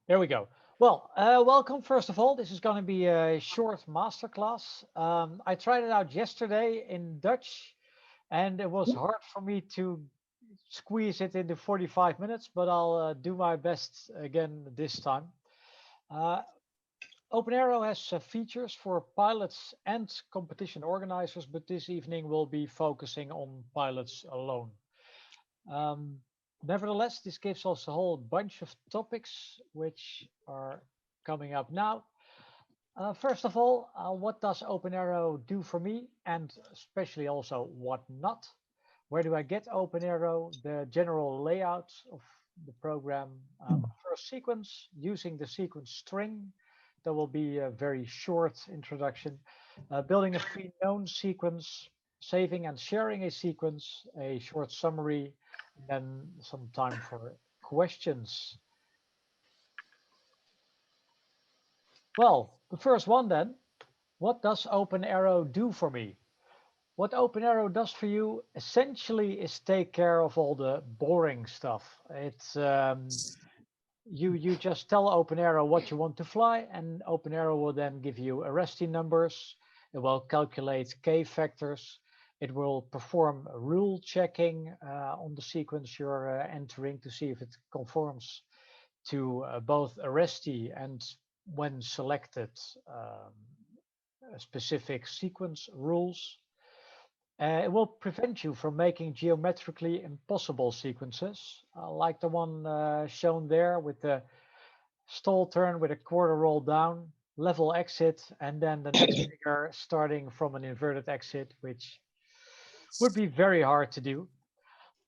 There we go. Well, welcome first of all. This is going to be a short masterclass. I tried it out yesterday in Dutch, and it was hard for me to squeeze it into 45 minutes, but I'll do my best again this time. Uh, OpenAero has features for pilots and competition organizers, but this evening we'll be focusing on pilots alone. Um, Nevertheless, this gives us a whole bunch of topics which are coming up now. First of all, what does OpenAero do for me, and especially also what not? Where do I get OpenAero? The general layout of the program. First sequence, using the sequence string. There will be a very short introduction. Building a pre-known sequence, saving and sharing a sequence, a short summary, then some time for questions. Well, the first one then, what does OpenAero do for me? What OpenAero does for you essentially is take care of all the boring stuff. It's you just tell OpenAero what you want to fly, and OpenAero will then give you arrestee numbers. It will calculate K factors. It will perform rule checking on the sequence you're entering to see if it conforms to both arrestee and, when selected, specific sequence rules. It will prevent you from making geometrically impossible sequences, like the one shown there with the stall turn with a quarter roll down, level exit, and then the next figure starting from an inverted exit, which would be very hard to do.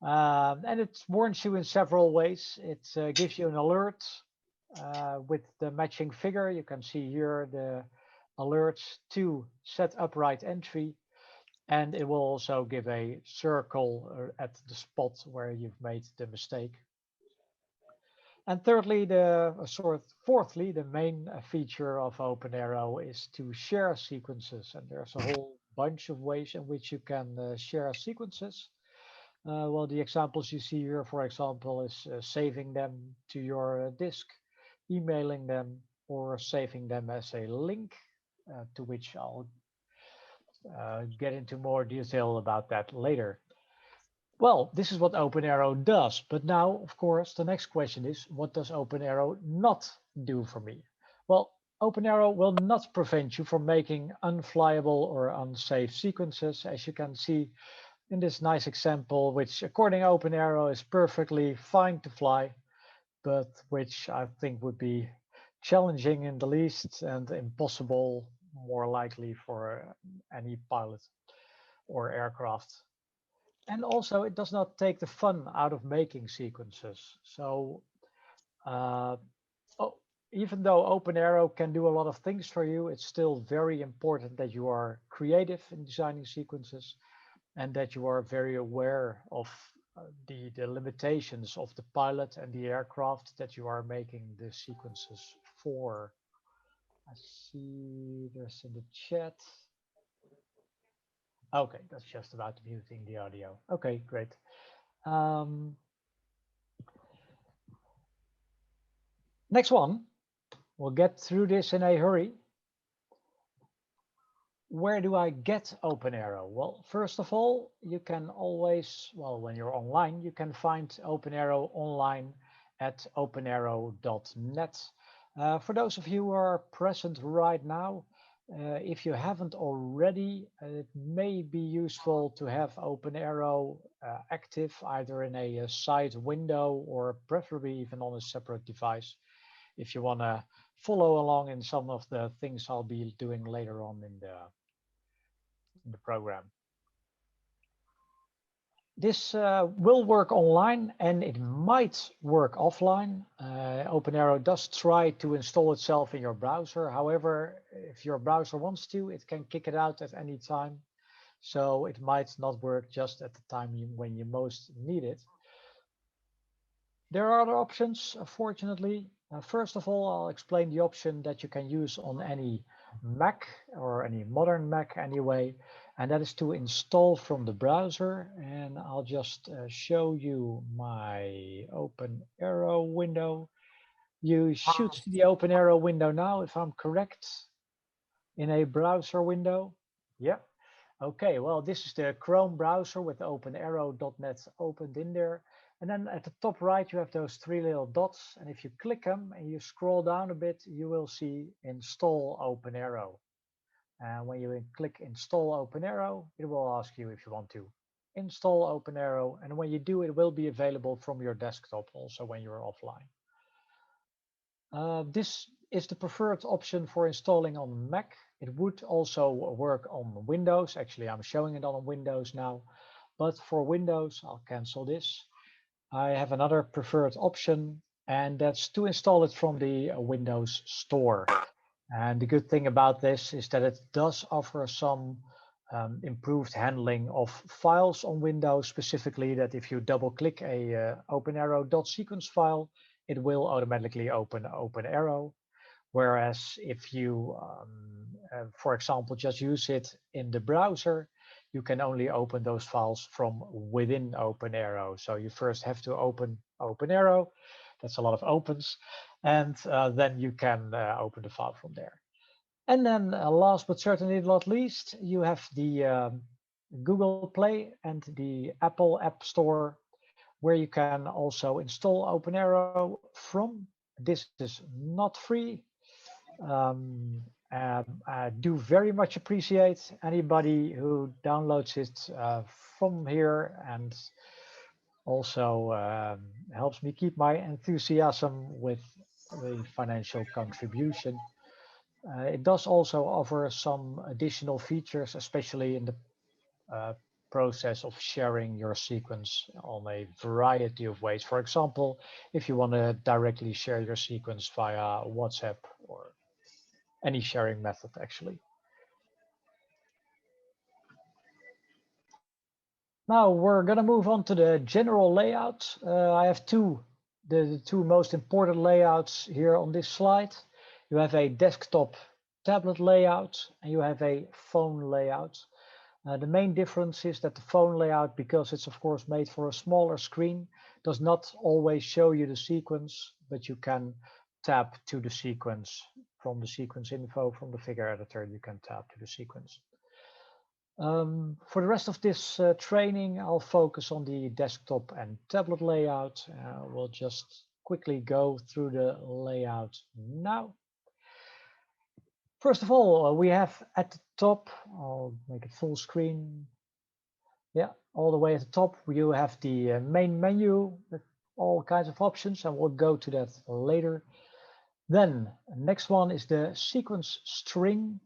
And it warns you in several ways. It gives you an alert with the matching figure. You can see here the alerts to set upright entry, and it will also give a circle at the spot where you've made the mistake. And thirdly, fourthly, the main feature of OpenAero is to share sequences. And there's a whole bunch of ways in which you can share sequences. Well, the examples you see here, for example, is saving them to your disk, emailing them, or saving them as a link, to which I'll get into more detail about that later. Well, this is what OpenAero does. But now, of course, the next question is, what does OpenAero not do for me? Well, OpenAero will not prevent you from making unflyable or unsafe sequences, as you can see in this nice example, which according to OpenAero is perfectly fine to fly, but which I think would be challenging in the least and impossible more likely for any pilot or aircraft. And also, it does not take the fun out of making sequences. So uh, oh, even though OpenAero can do a lot of things for you, it's still very important that you are creative in designing sequences and that you are very aware of the limitations of the pilot and the aircraft that you are making the sequences for. I see there's in the chat. Okay, that's just about muting the audio. Okay, great. Um, Next one, we'll get through this in a hurry. Where do I get OpenAero? Well, first of all, you can always, well, when you're online, you can find OpenAero online at openaero.net. For those of you who are present right now, if you haven't already, it may be useful to have OpenAero active either in a side window or preferably even on a separate device if you want to follow along in some of the things I'll be doing later on in the program. This will work online and it might work offline. OpenAero does try to install itself in your browser. However, if your browser wants to, it can kick it out at any time. So it might not work just at the time when you most need it. There are other options, fortunately. First of all, I'll explain the option that you can use on any Mac or any modern Mac anyway, and that is to install from the browser. And I'll just show you my OpenAero window. You should see the OpenAero window now, if I'm correct, in a browser window. Yeah. Okay, well, this is the Chrome browser with OpenAero.net opened in there. And then at the top right, you have those three little dots. And if you click them and you scroll down a bit, you will see Install OpenAero. And when you click Install OpenAero, it will ask you if you want to install OpenAero. And when you do, it will be available from your desktop also when you're offline. This is the preferred option for installing on Mac. It would also work on Windows. Actually, I'm showing it on Windows now. But for Windows, I'll cancel this. I have another preferred option, and that's to install it from the Windows Store. And the good thing about this is that it does offer some improved handling of files on Windows, specifically that if you double click a OpenAero.sequence file, it will automatically open OpenAero. Whereas if you, for example, just use it in the browser, you can only open those files from within OpenAero. So you first have to open OpenAero. That's a lot of opens. And then you can open the file from there. And then last but certainly not least, you have the Google Play and the Apple App Store, where you can also install OpenAero from. This is not free. I do very much appreciate anybody who downloads it from here, and also helps me keep my enthusiasm with the financial contribution. It does also offer some additional features, especially in the process of sharing your sequence on a variety of ways. For example, if you want to directly share your sequence via WhatsApp or any sharing method, actually. Now we're going to move on to the general layout. I have the two most important layouts here on this slide. You have a desktop tablet layout and you have a phone layout. The main difference is that the phone layout, because it's of course made for a smaller screen, does not always show you the sequence, but you can tap to the sequence from the sequence info from the figure editor. You can tap to the sequence. For the rest of this training, I'll focus on the desktop and tablet layout. We'll just quickly go through the layout now. First of all, we have at the top, I'll make it full screen. Yeah, all the way at the top, you have the main menu with all kinds of options, and we'll go to that later. Then next one is the sequence string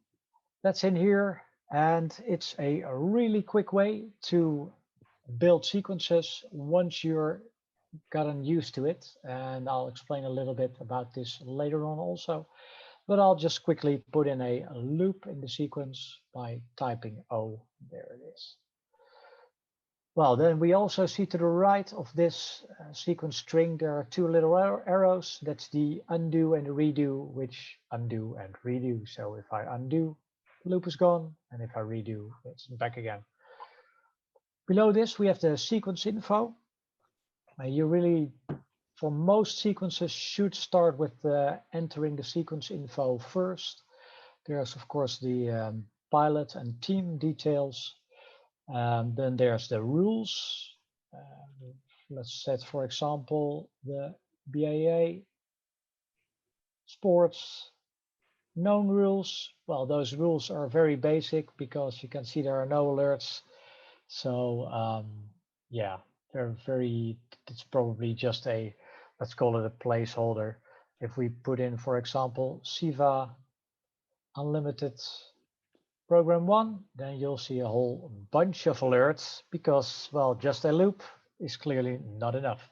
that's in here. And it's a really quick way to build sequences once you're gotten used to it. And I'll explain a little bit about this later on also. But I'll just quickly put in a loop in the sequence by typing O. There it is. Well, then we also see to the right of this sequence string, there are two little arrows. That's the undo and the redo, which undo and redo. So if I undo, loop is gone, and if I redo, it's back again. Below this, we have the sequence info. You really, for most sequences, should start with entering the sequence info first. There's, of course, the pilot and team details. Then there's the rules. Let's set, for example, the BAA sports known rules. Well, those rules are very basic because you can see there are no alerts. So yeah, they're it's probably just a, let's call it a placeholder. If we put in, for example, SIVA unlimited program 1, then you'll see a whole bunch of alerts because, well, just a loop is clearly not enough.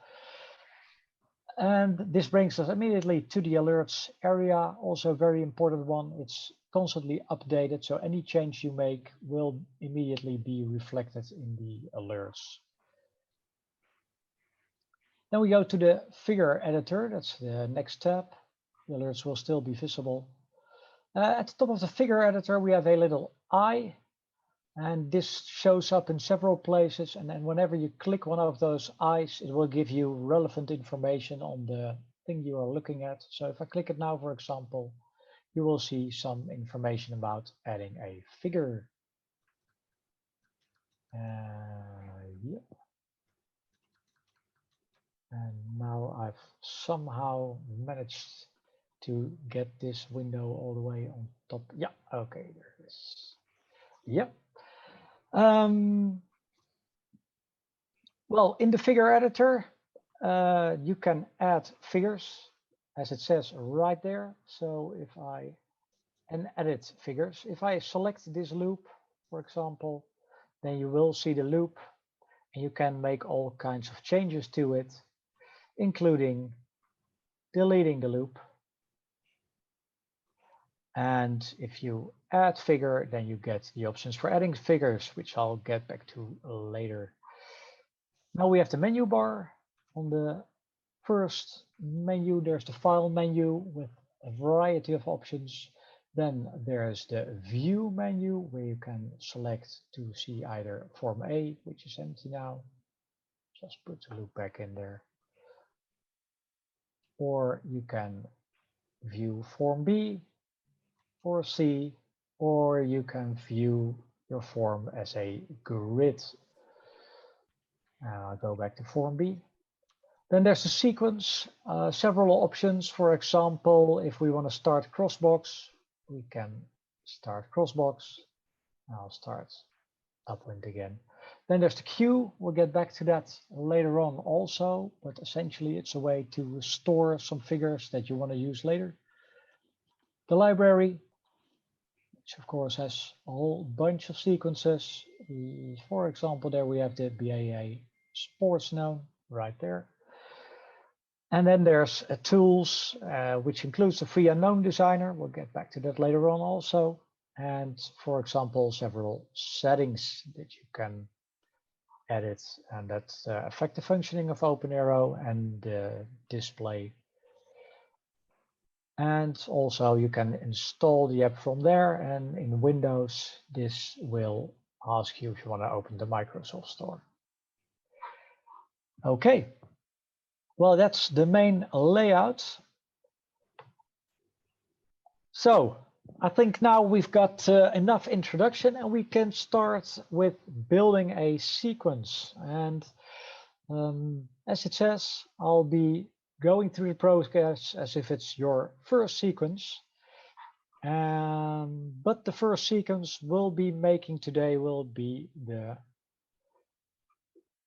And this brings us immediately to the alerts area, also a very important one. It's constantly updated, so any change you make will immediately be reflected in the alerts. Then we go to the figure editor. That's the next tab. The alerts will still be visible. At the top of the figure editor, we have a little eye, and this shows up in several places. And then whenever you click one of those eyes, it will give you relevant information on the thing you are looking at. So if I click it now, for example, you will see some information about adding a figure. Yeah. And now I've somehow managed to get this window all the way on top. Yeah, okay, there it is. Yep. Well, in the figure editor, you can add figures, as it says right there. So if I edit figures, if I select this loop, for example, then you will see the loop, and you can make all kinds of changes to it, including deleting the loop. And if you add figure, then you get the options for adding figures, which I'll get back to later. Now we have the menu bar. On the first menu, there's the file menu with a variety of options. Then there's the view menu, where you can select to see either form A, which is empty now. Just put the loop back in there. Or you can view form B or C, or you can view your form as a grid. I'll go back to form B. Then there's the sequence, several options. For example, if we want to start crossbox, we can start crossbox. I'll start upwind again. Then there's the queue. We'll get back to that later on also, but essentially it's a way to store some figures that you want to use later. The library, which of course has a whole bunch of sequences. For example, there we have the BAA sports known right there. And then there's tools, which includes the free unknown designer. We'll get back to that later on also. And for example, several settings that you can edit and that affect the functioning of OpenAero and the display. And also you can install the app from there, and in Windows, this will ask you if you want to open the Microsoft Store. Okay, well, that's the main layout. So I think now we've got enough introduction, and we can start with building a sequence. And as it says, I'll be going through the process as if it's your first sequence. But the first sequence we'll be making today will be the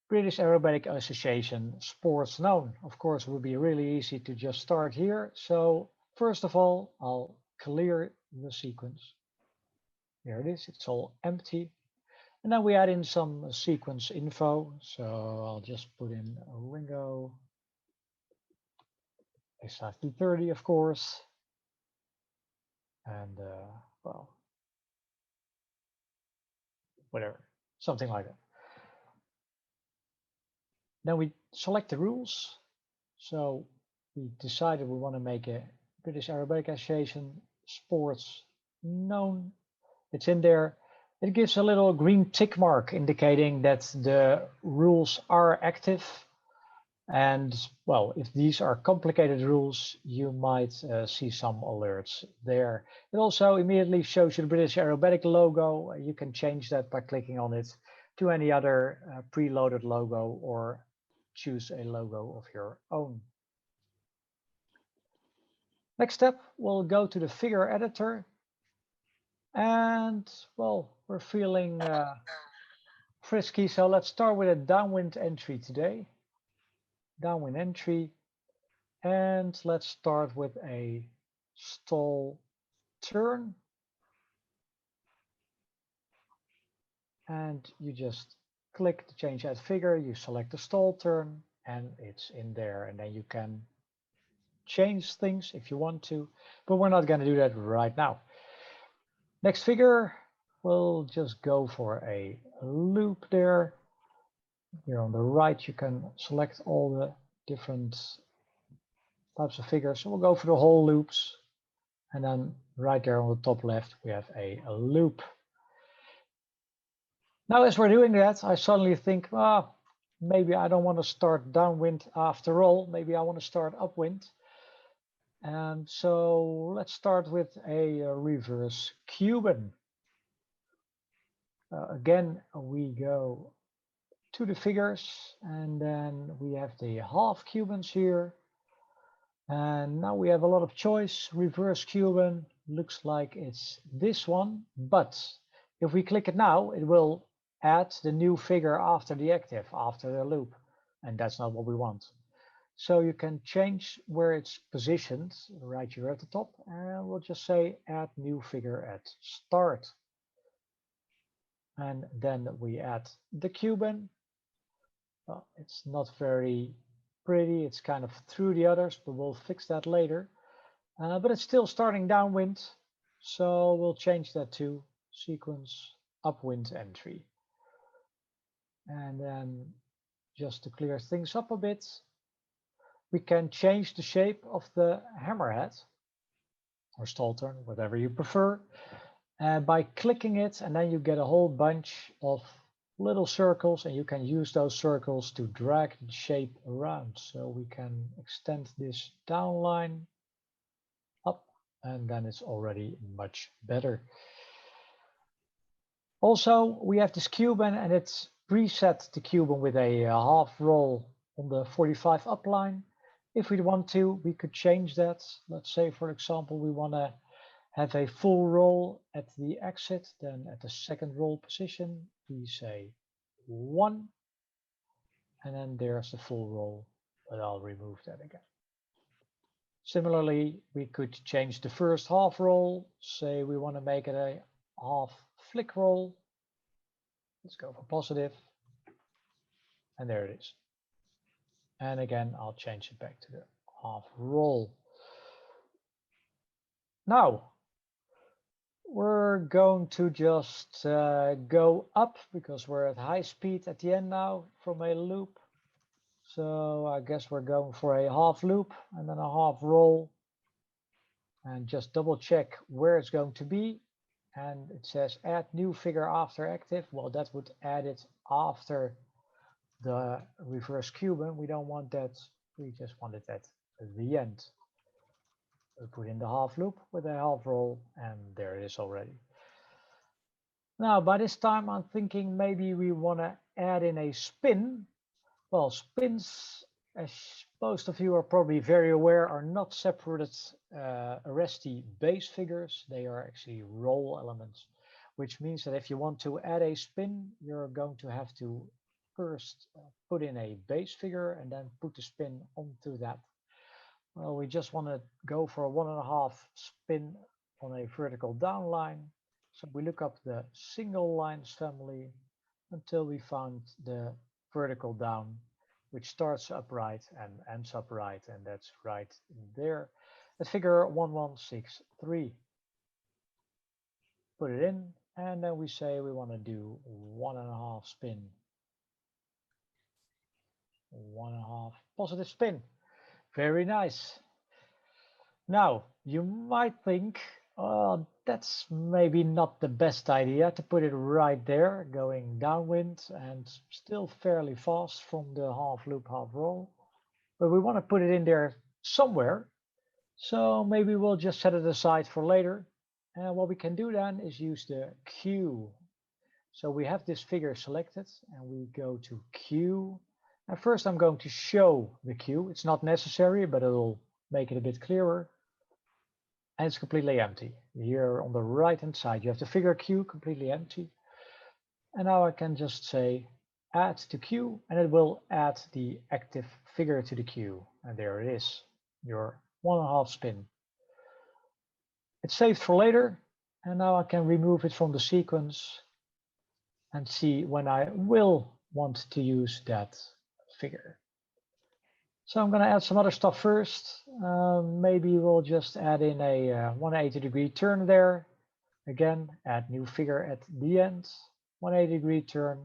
British Aerobatic Association sports known. Of course, it would be really easy to just start here. So first of all, I'll clear the sequence. There it is, it's all empty. And then we add in some sequence info. So I'll just put in Ringo XI230, of course. And well, whatever, something like that. Then we select the rules. So we decided we want to make a British Aerobatic Association sports known. It's in there. It gives a little green tick mark indicating that the rules are active. And well, if these are complicated rules, you might see some alerts there. It also immediately shows you the British Aerobatic logo. You can change that by clicking on it to any other preloaded logo, or choose a logo of your own. Next step, we'll go to the figure editor. And well, we're feeling frisky, so let's start with a downwind entry today. Downwind entry. And let's start with a stall turn. And you just click to change that figure, you select the stall turn, and it's in there. And then you can change things if you want to, but we're not going to do that right now. Next figure, we'll just go for a loop there. Here on the right, you can select all the different types of figures. So we'll go for the whole loops. And then right there on the top left, we have a loop. Now, as we're doing that, I suddenly think, maybe I don't want to start downwind after all. Maybe I want to start upwind. And so let's start with a reverse Cuban. Again, we go to the figures, and then we have the half Cubans here. And now we have a lot of choice. Reverse Cuban looks like it's this one, but if we click it now, it will add the new figure after the active, after the loop, and that's not what we want. So you can change where it's positioned right here at the top, and we'll just say add new figure at start. And then we add the Cuban. Well, it's not very pretty. It's kind of through the others, but we'll fix that later. But it's still starting downwind, so we'll change that to sequence upwind entry. And then just to clear things up a bit, we can change the shape of the hammerhead or stall turn, whatever you prefer, by clicking it, and then you get a whole bunch of little circles, and you can use those circles to drag the shape around. So we can extend this down line up, and then it's already much better. Also, we have this Cuban, and it's preset the Cuban with a half roll on the 45 up line. If we want to, we could change that. Let's say, for example, we want to have a full roll at the exit, then at the second roll position, we say 1, and then there's the full roll, but I'll remove that again. Similarly, we could change the first half roll, say we want to make it a half flick roll. Let's go for positive, and there it is. And again, I'll change it back to the half roll. Now, we're going to just go up because we're at high speed at the end now from a loop. So I guess we're going for a half loop and then a half roll. And just double check where it's going to be. And it says add new figure after active. Well, that would add it after the reverse Cuban. We don't want that. We just want it at the end. We put in the half loop with a half roll, and there it is already. Now, by this time, I'm thinking maybe we want to add in a spin. Well, spins, as most of you are probably very aware, are not separated arrestee base figures. They are actually roll elements, which means that if you want to add a spin, you're going to have to first put in a base figure and then put the spin onto that. Well, we just want to go for a 1.5 spin on a vertical down line. So we look up the single lines family until we found the vertical down, which starts upright and ends upright, and that's right there at figure 1163. Put it in, and then we say we want to do 1.5 spin, 1.5 positive spin. Very nice. Now, you might think, oh, that's maybe not the best idea to put it right there, going downwind and still fairly fast from the half loop, half roll. But we want to put it in there somewhere. So maybe we'll just set it aside for later. And what we can do then is use the Q. So we have this figure selected, and we go to Q. And first I'm going to show the Q. It's not necessary, but it'll make it a bit clearer. And it's completely empty. Here on the right hand side, you have the figure Q completely empty. And now I can just say add to Q, and it will add the active figure to the Q. And there it is, your 1.5 spin. It's saved for later, and now I can remove it from the sequence and see when I will want to use that figure. So I'm going to add some other stuff first. Maybe we'll just add in a 180-degree turn there. Again, add new figure at the end, 180-degree turn.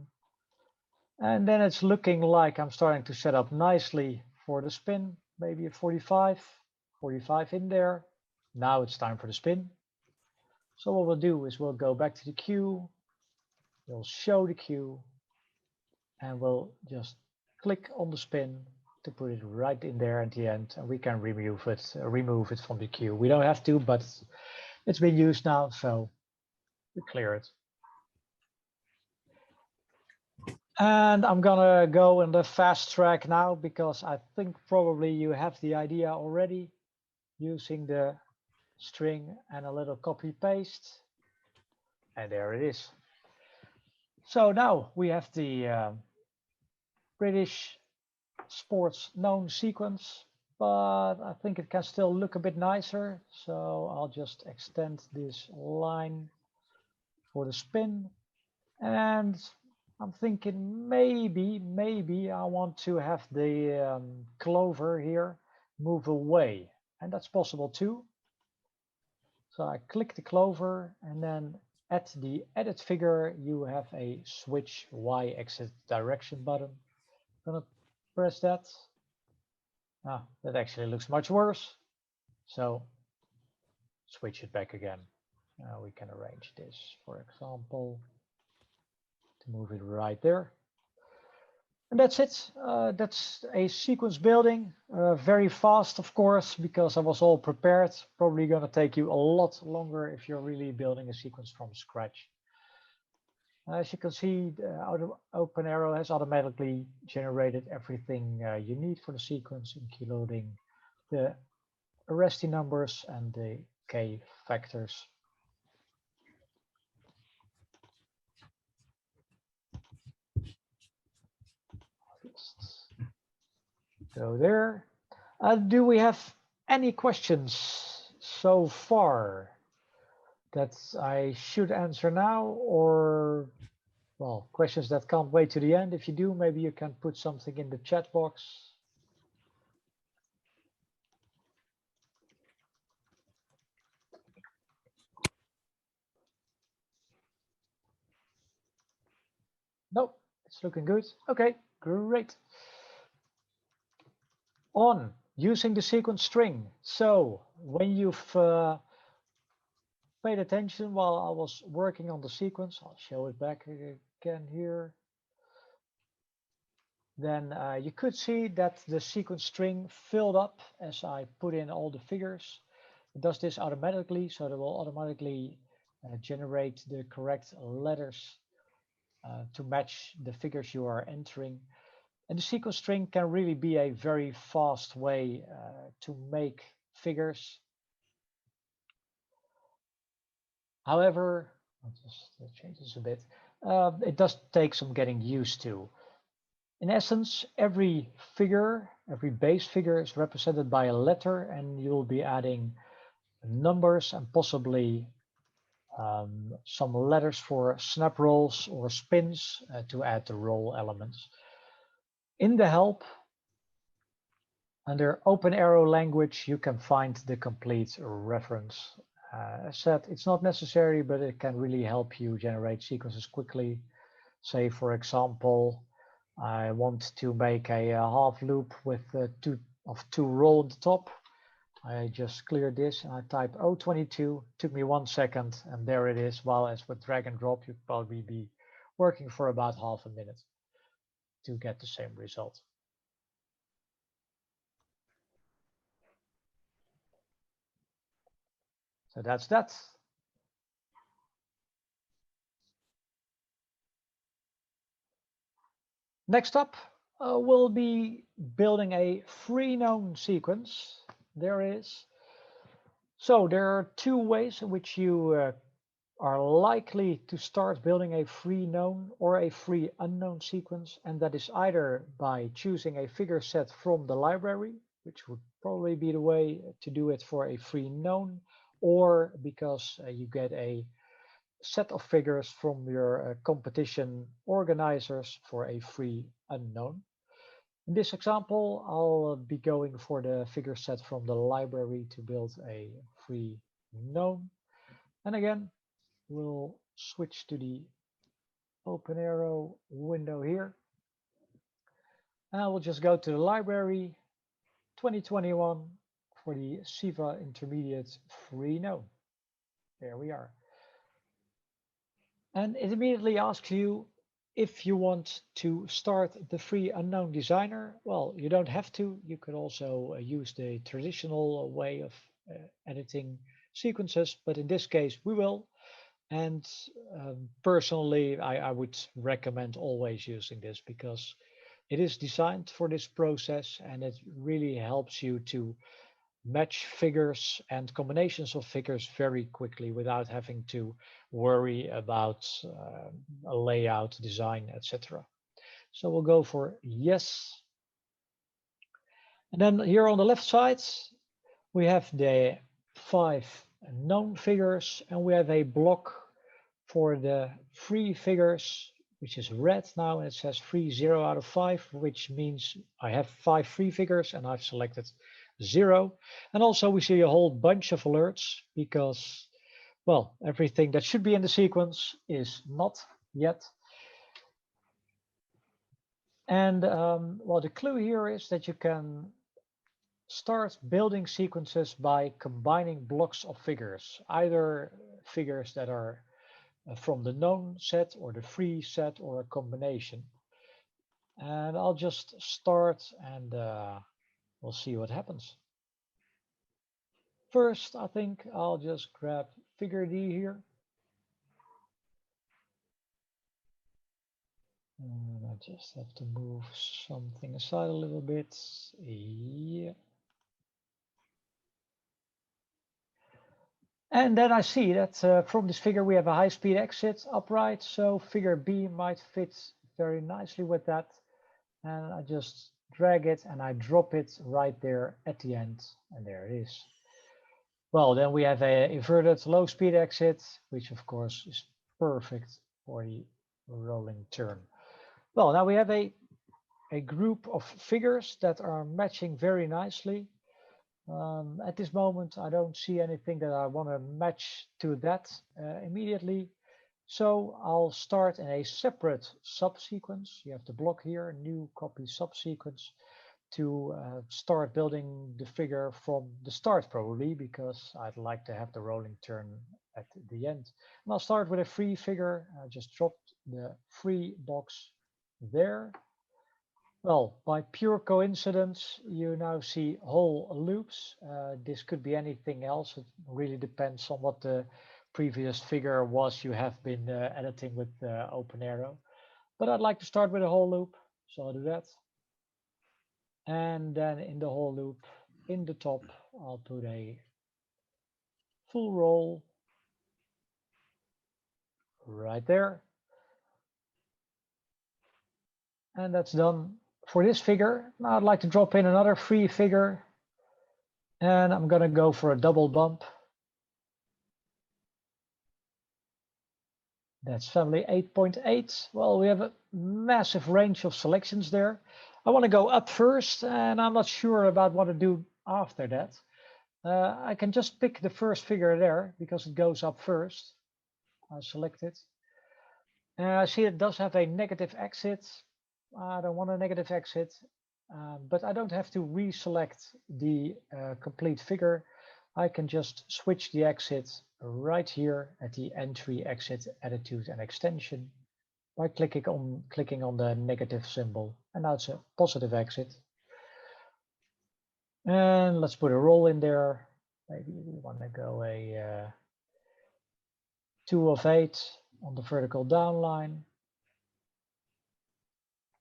And then it's looking like I'm starting to set up nicely for the spin, maybe a 45 in there. Now it's time for the spin. So what we'll do is we'll go back to the Q, we'll show the Q, and we'll just click on the spin to put it right in there at the end, and we can remove it from the queue. We don't have to, but it's been used now, so we clear it. And I'm gonna go in the fast track now because I think probably you have the idea already, using the string and a little copy paste, and there it is. So now we have the British sports known sequence, but I think it can still look a bit nicer. So I'll just extend this line for the spin, and I'm thinking maybe I want to have the clover here move away, and that's possible too. So I click the clover, and then at the edit figure you have a switch Y exit direction button. I'm gonna press that. That actually looks much worse. So switch it back again. We can arrange this, for example, to move it right there. And that's it. That's a sequence building. Very fast, of course, because I was all prepared. Probably going to take you a lot longer if you're really building a sequence from scratch. As you can see, OpenAero has automatically generated everything you need for the sequence, including the arrestee numbers and the K factors. Go there. Do we have any questions so far that I should answer now, or well, questions that can't wait to the end? If you do, maybe you can put something in the chat box. Nope, it's looking good. Okay, great. On using the sequence string. So when you've paid attention while I was working on the sequence, I'll show it back again here. Then you could see that the sequence string filled up as I put in all the figures. It does this automatically, so it will automatically generate the correct letters to match the figures you are entering. And the sequence string can really be a very fast way to make figures. However, I'll just change this a bit. It does take some getting used to. In essence, every figure, every base figure is represented by a letter, and you'll be adding numbers and possibly some letters for snap rolls or spins to add the roll elements. In the help, under OpenAero language, you can find the complete reference. As said, it's not necessary, but it can really help you generate sequences quickly. Say, for example, I want to make a half loop with two roll on the top. I just cleared this and I type 022, took me 1 second, and there it is. While as with drag and drop, you'd probably be working for about half a minute to get the same result. So that's that. Next up, we'll be building a free known sequence. There is. So there are two ways in which you are likely to start building a free known or a free unknown sequence, and that is either by choosing a figure set from the library, which would probably be the way to do it for a free known, or because you get a set of figures from your competition organizers for a free unknown. In this example, I'll be going for the figure set from the library to build a free known. And again, we'll switch to the OpenAero window here. And I will just go to the library 2021 for the SIVA intermediate free known. There we are. And it immediately asks you, if you want to start the free unknown designer, well, you don't have to. You could also use the traditional way of editing sequences, but in this case we will. And personally, I would recommend always using this because it is designed for this process and it really helps you to match figures and combinations of figures very quickly without having to worry about a layout, design, etc. So we'll go for yes. And then here on the left side, we have the 5 known figures and we have a block for the free figures, which is red now, and it says free 0 out of 5, which means I have 5 free figures and I've selected 0. And also we see a whole bunch of alerts because, well, everything that should be in the sequence is not yet. And well, the clue here is that you can start building sequences by combining blocks of figures, either figures that are from the known set or the free set or a combination. And I'll just start and we'll see what happens. First, I think I'll just grab figure D here. And I just have to move something aside a little bit. Yeah. And then I see that from this figure we have a high-speed exit upright, so figure B might fit very nicely with that. And I just drag it and I drop it right there at the end, and there it is. Well, then we have an inverted low-speed exit, which of course is perfect for the rolling turn. Well, now we have a group of figures that are matching very nicely. At this moment, I don't see anything that I want to match to that immediately. So I'll start in a separate subsequence. You have the block here, new copy subsequence, to start building the figure from the start probably, because I'd like to have the rolling turn at the end. And I'll start with a free figure. I just dropped the free box there. Well, by pure coincidence, you now see whole loops. This could be anything else. It really depends on what the previous figure was you have been editing with OpenAero. But I'd like to start with a whole loop, so I'll do that. And then in the whole loop, in the top, I'll put a full roll right there. And that's done for this figure. Now I'd like to drop in another free figure. And I'm going to go for a double bump. That's family 8.8. Well, we have a massive range of selections there. I want to go up first, and I'm not sure about what to do after that. I can just pick the first figure there because it goes up first. I select it. I see it does have a negative exit. I don't want a negative exit, but I don't have to reselect the complete figure. I can just switch the exit right here at the entry, exit, attitude, and extension by clicking on the negative symbol. And now it's a positive exit. And let's put a roll in there. Maybe we want to go a 2 of 8 on the vertical down line.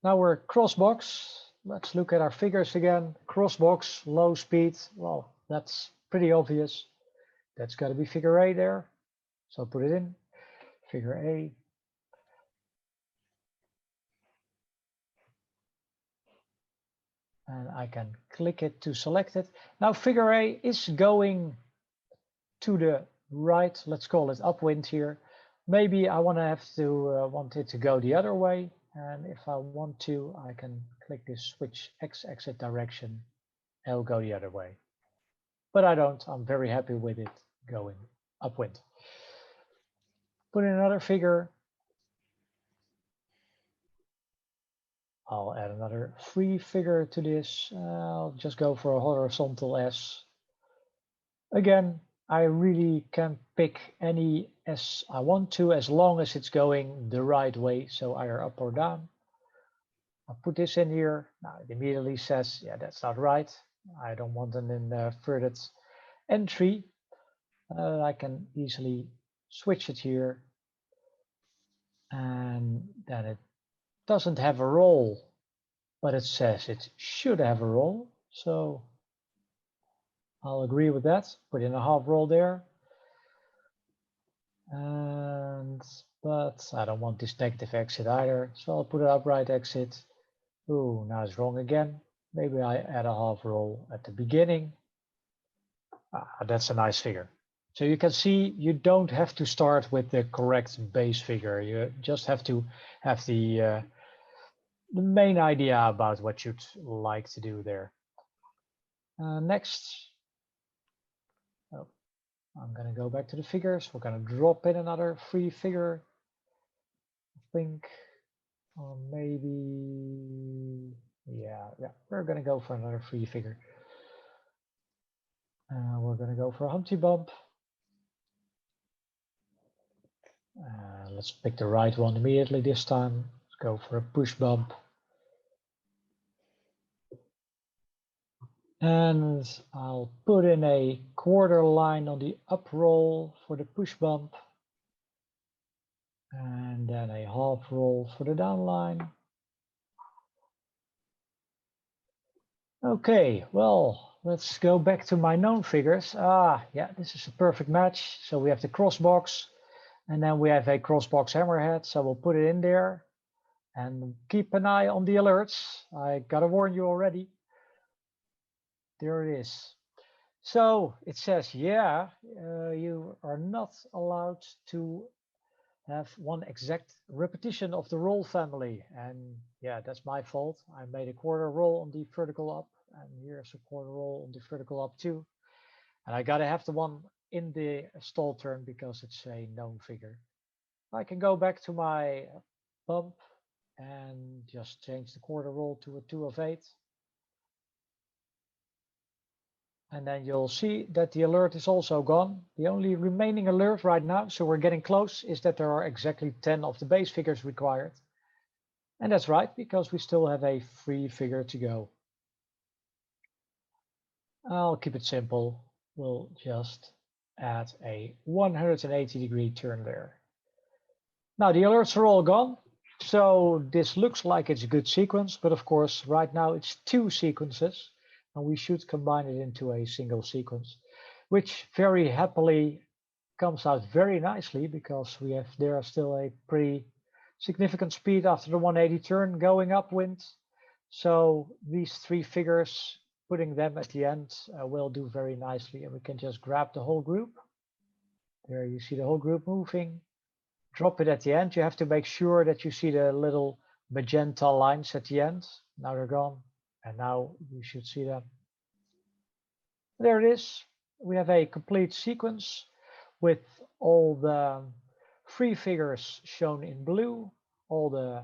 Now we're crossbox. Let's look at our figures again. Crossbox, low speed. Well, that's pretty obvious. That's got to be figure A there. So put it in, figure A. And I can click it to select it. Now figure A is going to the right. Let's call it upwind here. Maybe I want it to go the other way. And if I want to, I can click this switch X exit direction. It'll go the other way. But I don't. I'm very happy with it going upwind. Put in another figure. I'll add another free figure to this. I'll just go for a horizontal S. Again, I really can pick any as I want to, as long as it's going the right way, so either up or down. I'll put this in here. Now it immediately says, yeah, that's not right. I don't want an inverted entry. I can easily switch it here, and then it doesn't have a roll, but it says it should have a roll. So I'll agree with that. Put in a half roll there. But I don't want this negative exit either, so I'll put an upright exit. Ooh, now it's wrong again. Maybe I add a half roll at the beginning. That's a nice figure. So you can see you don't have to start with the correct base figure. You just have to have the main idea about what you'd like to do there. Next, I'm going to go back to the figures. We're going to drop in another free figure. I think, or maybe, yeah, we're going to go for another free figure. We're going to go for a Humpty Bump. Let's pick the right one immediately this time. Let's go for a push bump. And I'll put in a quarter line on the up roll for the push bump. And then a half roll for the down line. Okay, well, let's go back to my known figures. Yeah, this is a perfect match. So we have the crossbox, and then we have a crossbox hammerhead. So we'll put it in there and keep an eye on the alerts. I gotta warn you already. There it is. So it says, yeah, you are not allowed to have one exact repetition of the roll family. And yeah, that's my fault. I made a quarter roll on the vertical up, and here's a quarter roll on the vertical up too. And I gotta have the one in the stall turn because it's a known figure. I can go back to my bump and just change the quarter roll to a 2 of 8. And then you'll see that the alert is also gone. The only remaining alert right now, so we're getting close, is that there are exactly 10 of the base figures required. And that's right, because we still have a free figure to go. I'll keep it simple. We'll just add a 180-degree turn there. Now the alerts are all gone. So this looks like it's a good sequence, but of course, right now it's 2 sequences. And we should combine it into a single sequence, which very happily comes out very nicely because we have there still a pretty significant speed after the 180 turn going upwind. So these 3 figures, putting them at the end will do very nicely, and we can just grab the whole group. There you see the whole group moving. Drop it at the end. You have to make sure that you see the little magenta lines at the end. Now they're gone. And now you should see them. There it is. We have a complete sequence with all the free figures shown in blue, all the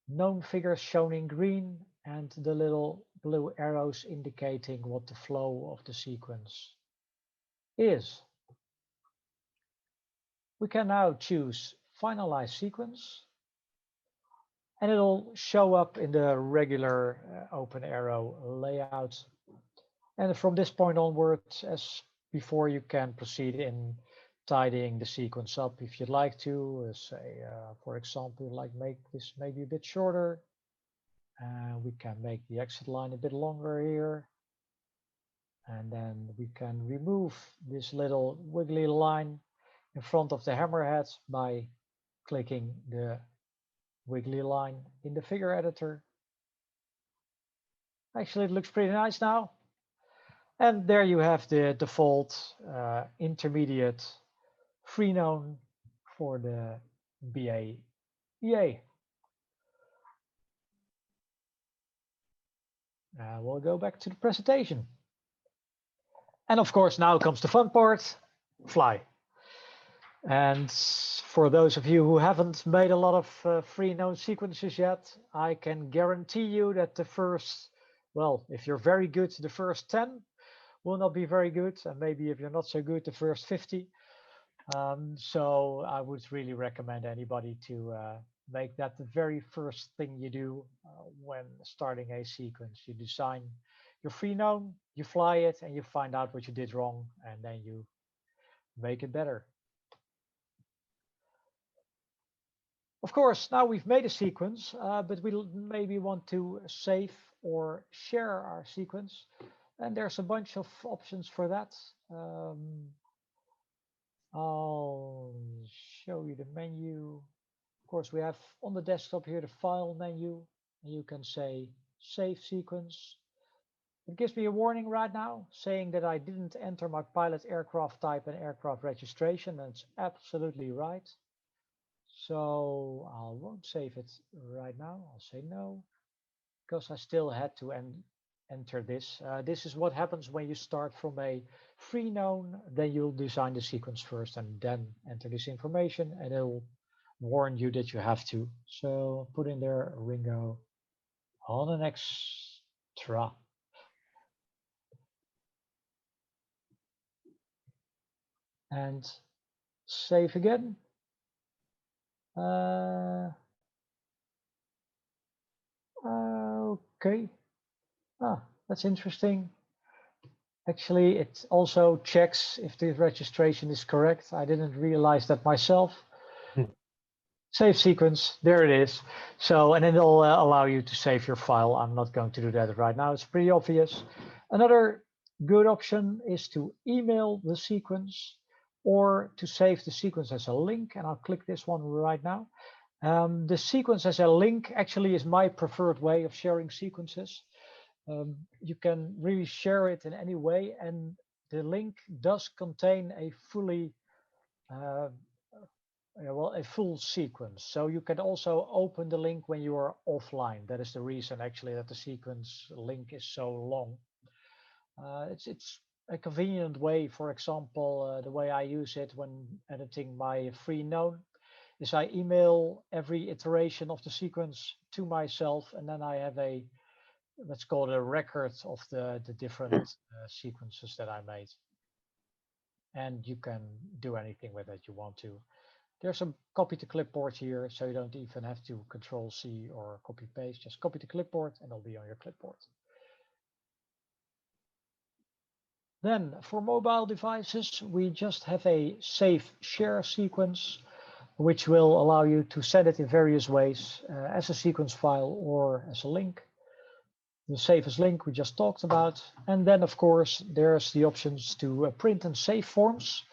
known figures shown in green, and the little blue arrows indicating what the flow of the sequence is. We can now choose Finalize Sequence, and it'll show up in the regular OpenAero layout. And from this point onwards, as before, you can proceed in tidying the sequence up if you'd like to. Say, for example, like make this maybe a bit shorter. We can make the exit line a bit longer here. And then we can remove this little wiggly line in front of the hammerhead by clicking the wiggly line in the figure editor. Actually, it looks pretty nice now. And there you have the default intermediate free known for the BA EA. We'll go back to the presentation. And of course, now comes the fun part, fly. And for those of you who haven't made a lot of free known sequences yet, I can guarantee you that the first, well, if you're very good, the first 10 will not be very good, and maybe if you're not so good, the first 50. So I would really recommend anybody to make that the very first thing you do when starting a sequence. You design your free known, you fly it, and you find out what you did wrong, and then you make it better. Of course, now we've made a sequence, but we maybe want to save or share our sequence. And there's a bunch of options for that. I'll show you the menu. Of course, we have on the desktop here the file menu, and you can say save sequence. It gives me a warning right now saying that I didn't enter my pilot aircraft type and aircraft registration. That's absolutely right. So I won't save it right now. I'll say no, because I still had to enter this. This is what happens when you start from a free known, then you'll design the sequence first and then enter this information, and it'll warn you that you have to. So put in there Ringo on an extra. And save again. Okay. That's interesting. Actually, it also checks if the registration is correct. I didn't realize that myself. Save sequence, there it is. So, and then it'll allow you to save your file. I'm not going to do that right now. It's pretty obvious. Another good option is to email the sequence or to save the sequence as a link. And I'll click this one right now. The sequence as a link actually is my preferred way of sharing sequences. You can really share it in any way, and the link does contain a fully a full sequence. So you can also open the link when you are offline. That is the reason actually that the sequence link is so long. It's a convenient way. For example, the way I use it when editing my free known is I email every iteration of the sequence to myself, and then I have a, let's call it a record of the different sequences that I made. And you can do anything with it you want to. There's a copy to clipboard here, so you don't even have to Control C or copy paste. Just copy to clipboard and it'll be on your clipboard. Then for mobile devices, we just have a save share sequence, which will allow you to send it in various ways as a sequence file or as a link. The save as link we just talked about. And then, of course, there's the options to print and save forms.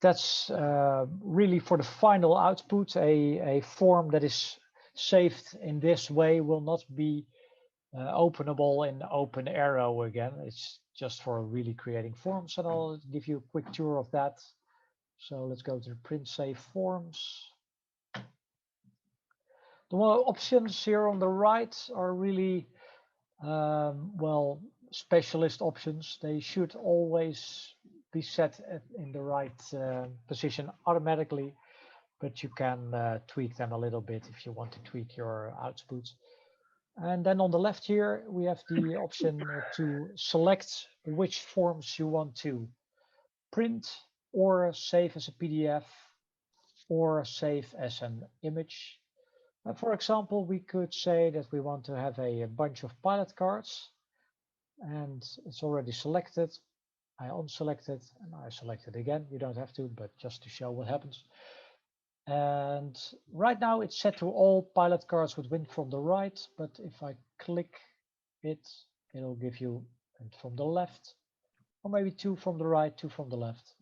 That's really for the final output. A form that is saved in this way will not be openable in OpenAero again. It's just for really creating forms, and I'll give you a quick tour of that. So let's go to the print save forms. The options here on the right are really, well, specialist options. They should always be set in the right position automatically, but you can tweak them a little bit if you want to tweak your output. And then on the left here, we have the option to select which forms you want to print or save as a PDF or save as an image. For example, we could say that we want to have a bunch of pilot cards, and it's already selected. I unselect it and I select it again. You don't have to, but just to show what happens. And right now it's set to all pilot cards with wind from the right, but if I click it, it'll give you wind from the left, or maybe two from the right, two from the left.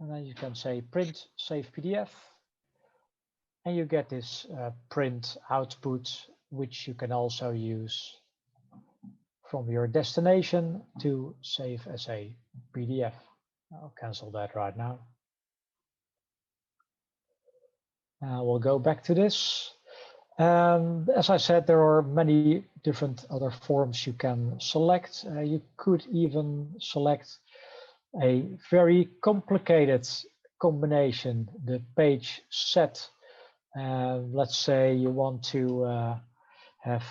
And then you can say print, save PDF, and you get this print output, which you can also use from your destination to save as a PDF. I'll cancel that right now. We'll go back to this. As I said, there are many different other forms you can select. You could even select a very complicated combination, the page set. Let's say you want to have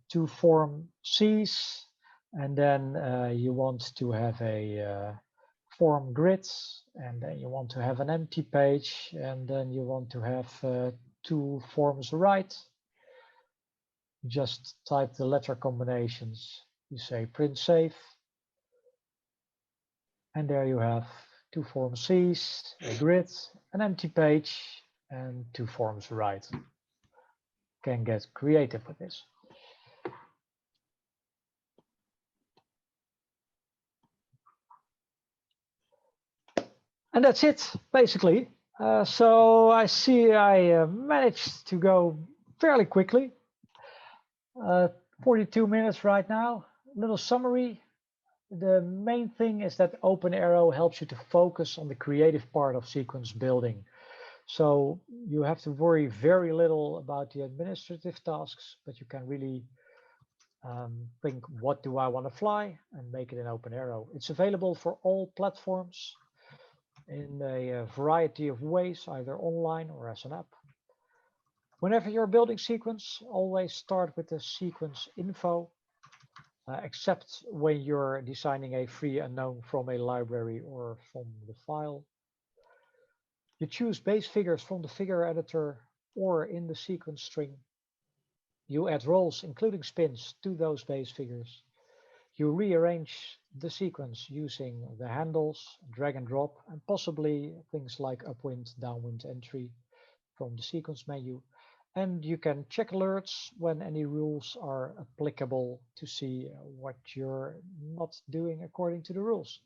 two form Cs And then you want to have a form grid, and then you want to have an empty page, and then you want to have two forms right. Just type the letter combinations. You say print save, and there you have two form C's, a grid, an empty page, and two forms right. Can get creative with this. And that's it, basically. So I see I managed to go fairly quickly. 42 minutes right now. A little summary. The main thing is that OpenAero helps you to focus on the creative part of sequence building. So you have to worry very little about the administrative tasks, but you can really think, what do I want to fly, and make it in OpenAero. It's available for all platforms in a variety of ways, either online or as an app. Whenever you're building sequence, always start with the sequence info, except when you're designing a free unknown from a library or from the file. You choose base figures from the figure editor or in the sequence string. You add roles, including spins, to those base figures. You rearrange the sequence using the handles, drag and drop, and possibly things like upwind, downwind entry from the sequence menu. And you can check alerts when any rules are applicable to see what you're not doing according to the rules.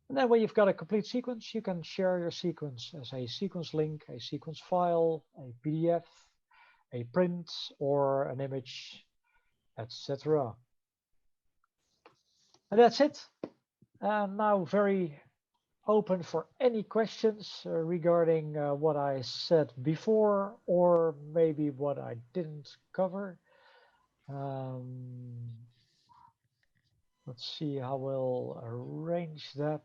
And then when you've got a complete sequence, you can share your sequence as a sequence link, a sequence file, a PDF, a print, or an image, etc. And that's it. And now very open for any questions regarding what I said before, or maybe what I didn't cover. Let's see how we'll arrange that.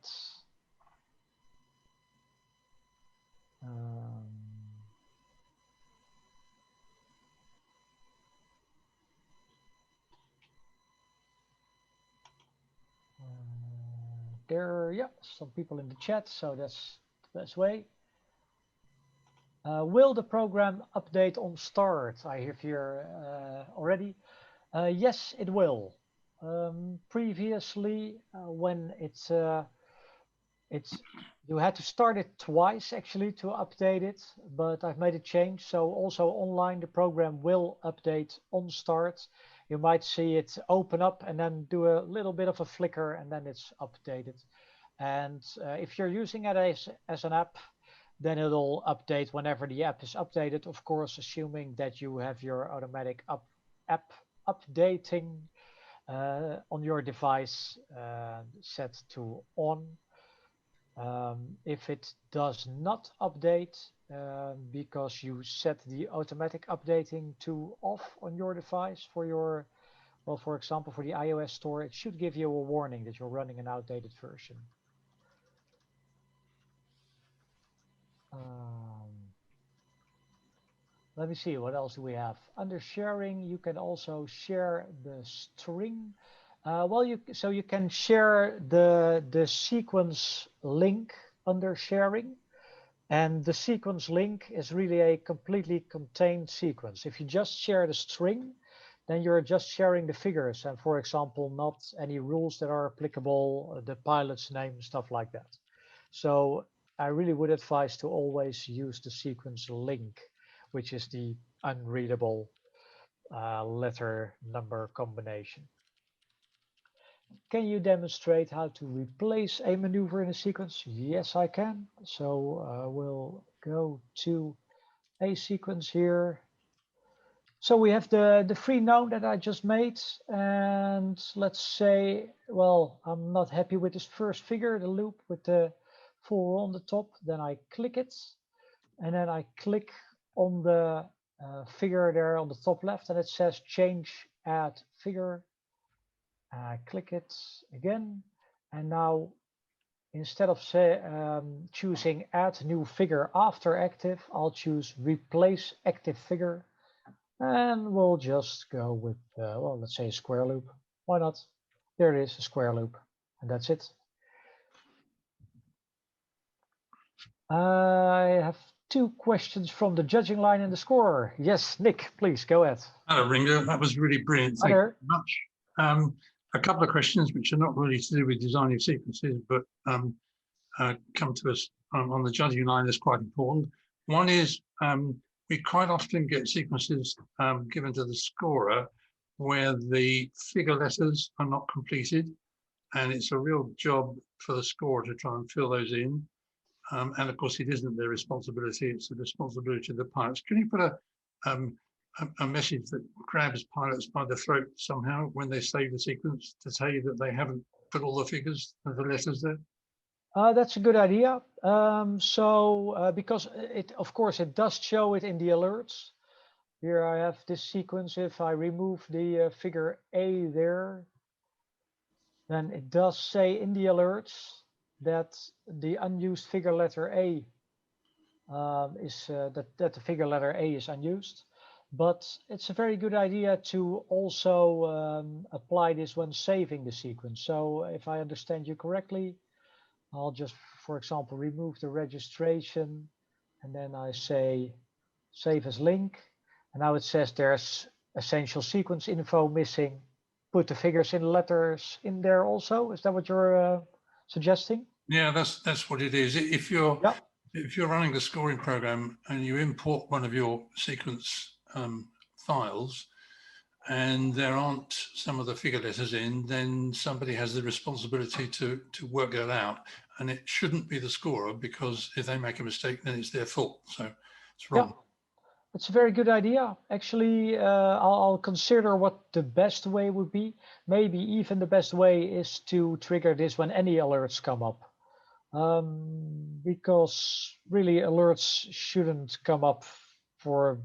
There, yeah, some people in the chat, so that's the best way. Will the program update on start? I hear here already. Yes, it will. Previously, when it's you had to start it twice actually to update it, but I've made a change. So also online, the program will update on start. You might see it open up and then do a little bit of a flicker, and then it's updated. And if you're using it as an app, then it'll update whenever the app is updated, of course, assuming that you have your automatic app updating on your device set to on. If it does not update because you set the automatic updating to off on your device for your, well, for example, for the iOS store, it should give you a warning that you're running an outdated version. Let me see, what else do we have? Under sharing, you can also share the string. So you can share the sequence link under sharing, and the sequence link is really a completely contained sequence. If you just share the string, then you're just sharing the figures, and for example, not any rules that are applicable, the pilot's name, stuff like that. So I really would advise to always use the sequence link, which is the unreadable letter number combination. Can you demonstrate how to replace a maneuver in a sequence? Yes, I can. So we'll go to a sequence here. So we have the free known that I just made, and let's say, well, I'm not happy with this first figure, the loop with the full roll on the top. Then I click it, and then I click on the figure there on the top left, and it says change add figure. I click it again, and now instead of choosing add new figure after active, I'll choose replace active figure, and we'll just go with well, let's say square loop. Why not? There it is, a square loop, and that's it. I have two questions from the judging line and the scorer. Yes, Nick, please go ahead. Hello, Ringo. That was really brilliant. Thank you very much. A couple of questions which are not really to do with designing sequences, but come to us on the judging line that's quite important. One is we quite often get sequences given to the scorer where the figure letters are not completed, and it's a real job for the scorer to try and fill those in. And of course, it isn't their responsibility, it's the responsibility of the pilots. Can you put a message that grabs pilots by the throat somehow when they save the sequence to tell you that they haven't put all the figures and the letters there? That's a good idea. Because of course, it does show it in the alerts. Here I have this sequence. If I remove the figure A there, then it does say in the alerts that the unused figure letter A that the figure letter A is unused. But it's a very good idea to also apply this when saving the sequence. So if I understand you correctly, I'll just, for example, remove the registration, and then I say save as link. And now it says there's essential sequence info missing. Put the figures in letters in there also. Is that what you're suggesting? Yeah, that's what it is. If you're running the scoring program and you import one of your sequence files and there aren't some of the figure letters in, then somebody has the responsibility to work that out. And it shouldn't be the scorer, because if they make a mistake, then it's their fault. So it's wrong. Yeah, it's a very good idea. Actually, I'll consider what the best way would be. Maybe even the best way is to trigger this when any alerts come up. Because really alerts shouldn't come up for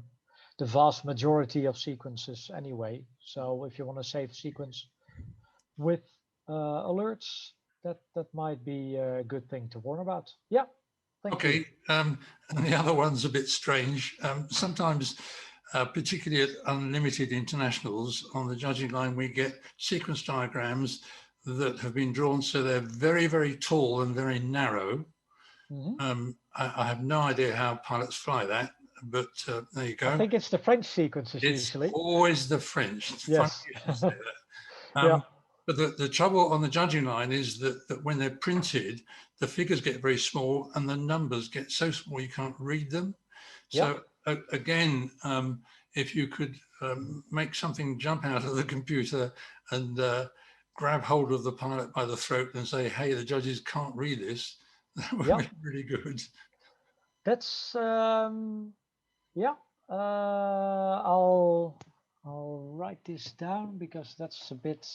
the vast majority of sequences anyway. So if you want to save a sequence with alerts, that might be a good thing to warn about. Yeah. Thank you. And the other one's a bit strange. Sometimes, particularly at unlimited internationals, on the judging line, we get sequence diagrams that have been drawn so they're very, very tall and very narrow. I have no idea how pilots fly that, but there you go. I think it's the French sequences usually. It's always the French. It's yes. funny you should say that. Yeah. But the trouble on the judging line is that when they're printed, the figures get very small and the numbers get so small you can't read them. So again, if you could make something jump out of the computer and grab hold of the pilot by the throat and say, hey, the judges can't read this, that would be really good. That's yeah. I'll write this down because that's a bit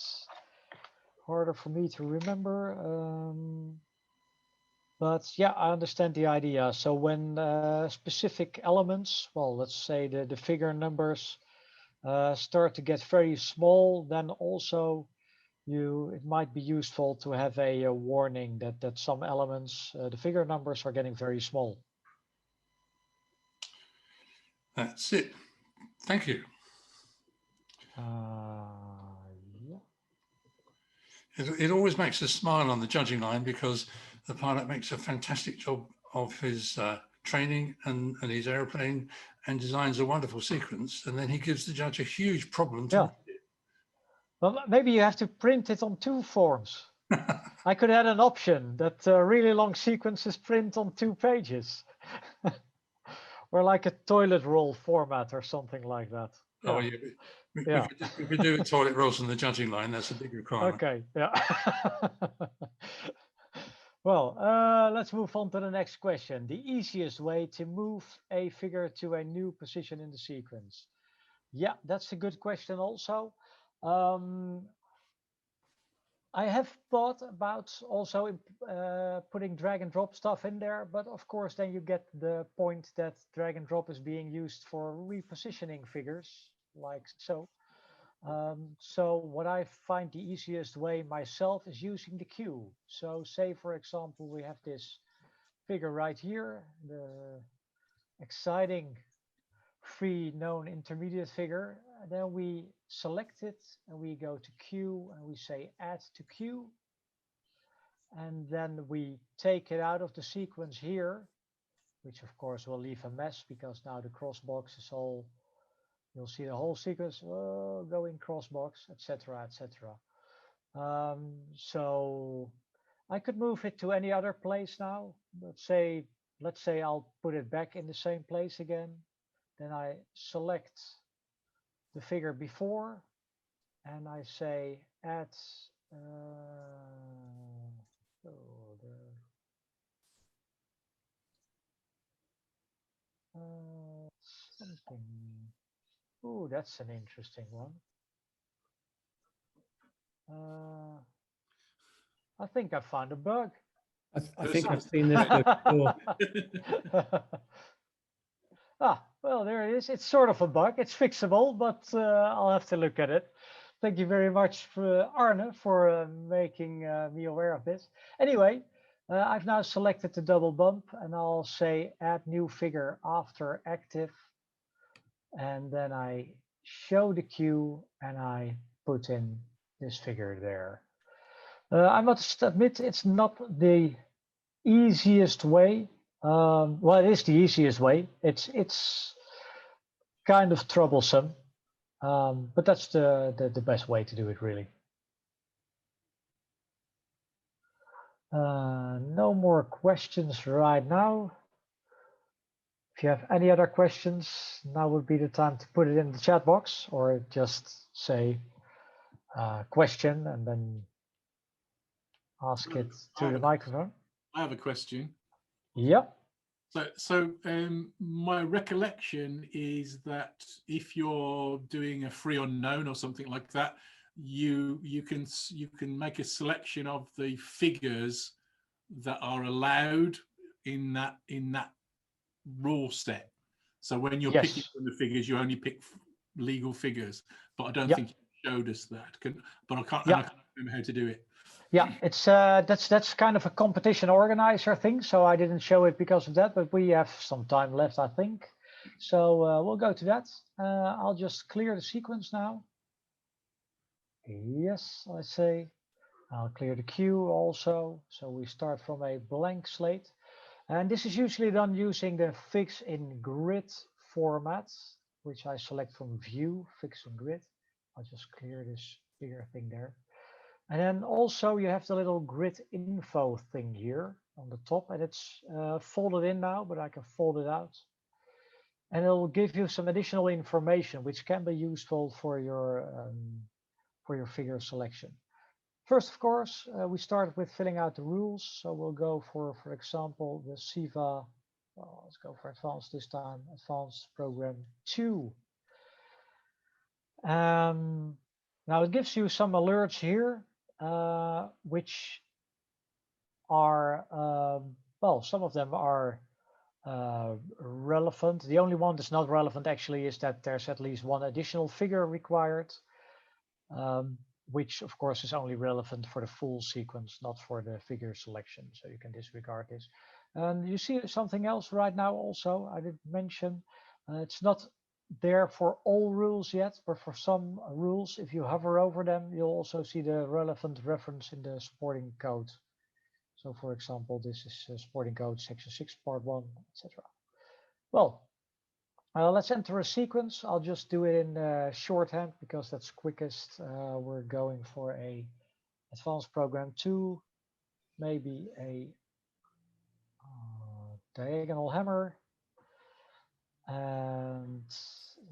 harder for me to remember. But yeah, I understand the idea. So when specific elements, well, let's say the figure numbers start to get very small, then also it might be useful to have a warning that some elements, the figure numbers are getting very small. That's it. Thank you. Yeah. It always makes us smile on the judging line because the pilot makes a fantastic job of his training and his airplane and designs a wonderful sequence, and then he gives the judge a huge problem to read it. Well, maybe you have to print it on two forms. I could add an option that really long sequences print on 2 pages. Or like a toilet roll format or something like that. Oh, yeah. We could do toilet rolls on the judging line. That's a big requirement. Okay, yeah. Well, let's move on to the next question. The easiest way to move a figure to a new position in the sequence. Yeah, that's a good question also. I have thought about also putting drag and drop stuff in there, but of course then you get the point that drag and drop is being used for repositioning figures like so. So what I find the easiest way myself is using the queue. So say, for example, we have this figure right here, the exciting free known intermediate figure. Then we select it and we go to Q and we say add to Q. And then we take it out of the sequence here, which of course will leave a mess because now the crossbox is all, you'll see the whole sequence going crossbox, etc., etc. So I could move it to any other place now. Let's say I'll put it back in the same place again. Then I select the figure before and I say add something. Oh, that's an interesting one. I think I found a bug. I think I've seen this before. Well, there it is. It's sort of a bug. It's fixable, but I'll have to look at it. Thank you very much, Arne, for making me aware of this. Anyway, I've now selected the double bump, and I'll say add new figure after active. And then I show the queue, and I put in this figure there. I must admit, it's not the easiest way. Well, it is the easiest way. It's kind of troublesome, but that's the best way to do it, really. No more questions right now. If you have any other questions, now would be the time to put it in the chat box, or just say question and then ask it to the microphone. I have a question. Yep. So my recollection is that if you're doing a free unknown or something like that, you can make a selection of the figures that are allowed in that rule set. So when you're picking from the figures, you only pick legal figures. But I don't think you showed us that. But I can't remember how to do it. Yeah, it's that's kind of a competition organizer thing. So I didn't show it because of that, but we have some time left, I think. So we'll go to that. I'll just clear the sequence now. Yes, I say. I'll clear the queue also. So we start from a blank slate. And this is usually done using the fix in grid format, which I select from view, fix in grid. I'll just clear this bigger thing there. And then also you have the little grid info thing here on the top, and it's folded in now, but I can fold it out. And it will give you some additional information, which can be useful for your figure selection. First, of course, we start with filling out the rules. So we'll go for example, the SIVA. Well, let's go for advanced this time. Advanced program 2. Now it gives you some alerts here, which are well, some of them are relevant. The only one that's not relevant actually is that there's at least one additional figure required. Which of course is only relevant for the full sequence, not for the figure selection. So you can disregard this. And you see something else right now also, I didn't mention, it's not there for all rules yet, but for some rules, if you hover over them, you'll also see the relevant reference in the supporting code. So for example, this is supporting code section 6, part 1, etc. Well, let's enter a sequence. I'll just do it in shorthand because that's quickest. We're going for a advanced program 2, maybe a diagonal hammer. And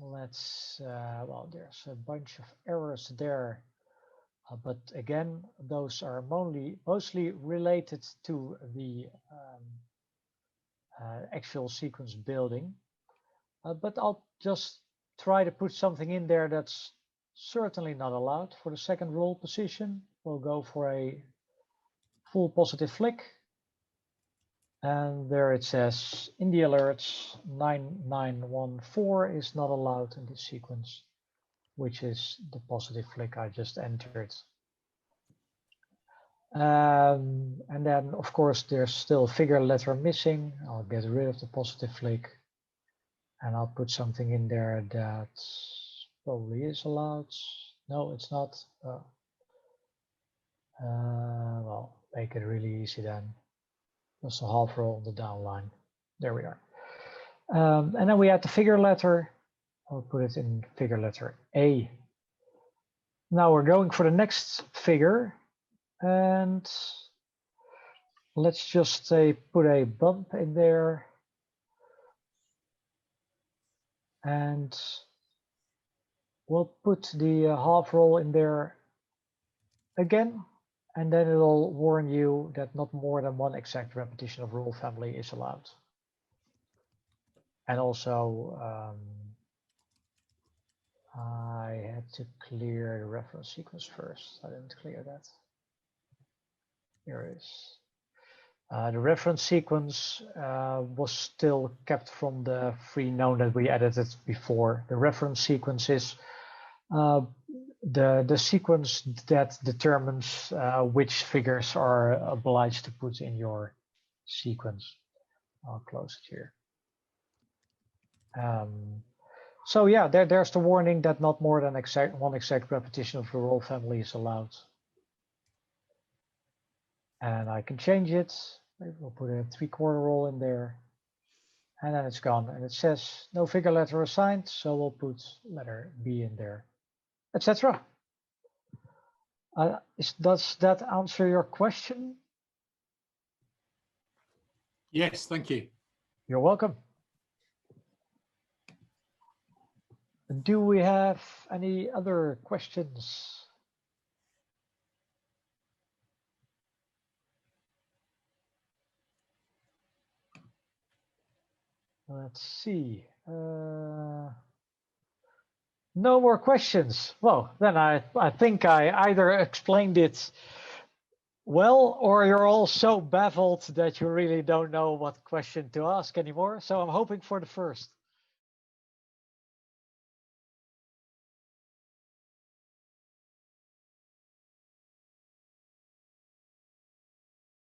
let's, well, there's a bunch of errors there. But again, those are mostly related to the actual sequence building. But I'll just try to put something in there that's certainly not allowed. For the second roll position, we'll go for a full positive flick. And there it says in the alerts 9914 is not allowed in this sequence, which is the positive flick I just entered. And then of course there's still a figure letter missing. I'll get rid of the positive flick. And I'll put something in there that probably is allowed. No, it's not. Well, make it really easy then. Just a half roll on the down line. There we are. And then we add the figure letter. I'll put it in figure letter A. Now we're going for the next figure. And let's just say put a bump in there. And we'll put the half roll in there again. And then it'll warn you that not more than one exact repetition of roll family is allowed. And also, I had to clear the reference sequence first. I didn't clear that. Here it is. The reference sequence was still kept from the free known that we edited before. The reference sequence is the sequence that determines which figures are obliged to put in your sequence. I'll close it here. So yeah, there's the warning that not more than one exact repetition of the roll family is allowed. And I can change it. Maybe we'll put a 3/4 roll in there. And then it's gone. And it says no figure letter assigned, so we'll put letter B in there, etc. Does that answer your question? Yes, thank you. You're welcome. Do we have any other questions? Let's see. No more questions. Well, then I think I either explained it well, or you're all so baffled that you really don't know what question to ask anymore. So I'm hoping for the first.